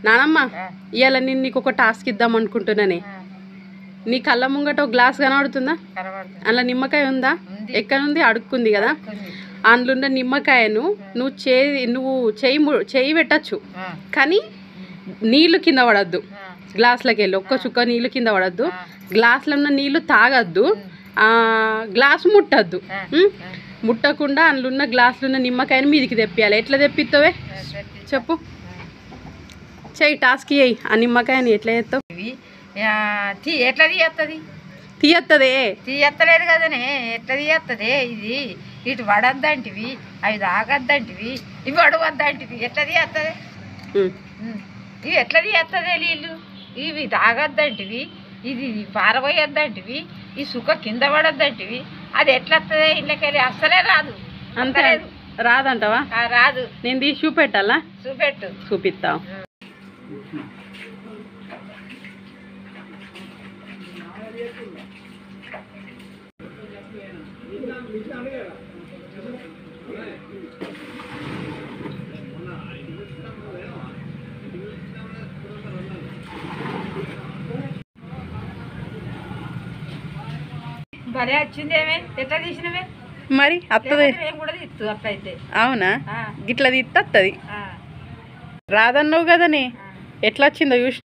నానమ్మ ఇవాళ నేను నీకు ఒక టాస్క్ ఇద్దాం అనుకుంటున్నానే. నీ కళ్ళ ముంగట ఒక గ్లాస్ కనబడుతుందా? అందులో నిమ్మకాయ ఉందా? ఎక్కడుంది? అడుక్కుంది కదా. అందులో ఉన్న నిమ్మకాయను నువ్వు చేయి పెట్టచ్చు, కానీ నీళ్లు కింద పడద్దు. గ్లాసులకి వెళ్ళి ఒక్క చుక్క నీళ్లు కింద పడద్దు. గ్లాసులో ఉన్న నీళ్లు తాగద్దు. గ్లాసు ముట్టద్దు. ముట్టకుండా అందులో ఉన్న గ్లాసులో ఉన్న నిమ్మకాయని మీదికి తెప్పియాలి. ఎట్లా తెప్పిస్తావే చెప్పు? చెయ్యి, టాస్క్ చేయి. ఆ నిమ్మకాయని ఎట్లా చేస్తావు? ఎట్లా తీయత్తది? తీయత్తలేదు కదనే. ఎట్లా తీయత్తదే? ఇది ఇటు వడద్దంటివి, అవి తాగద్దంటివి, ఇవి వడవద్దంటివి. ఎట్లా తీయత్తది? ఇవి ఎట్లా తీయత్తదే? నీళ్ళు ఇవి తాగద్దంటివి, ఇది పారబోయొద్దంటివి, ఈ సుఖ కింద పడద్దంటివి. అది ఎట్లా వస్తుంది? ఇళ్ళకెళ్ళి అస్సలే రాదు. అంతే రాదంటవా? రాదు. నేను తీసి చూపెట్టాలా? చూపెట్టు. చూపిస్తావు. భలే వచ్చిందేమే. ఎట్లా తీసినవే? మరి అత్తది కూడా తీస్తూ అట్లయితే. అవునా? గిట్లా తీస్తుంది. రాదన్నావు కదనే. ఎట్లా వచ్చిందో చూసి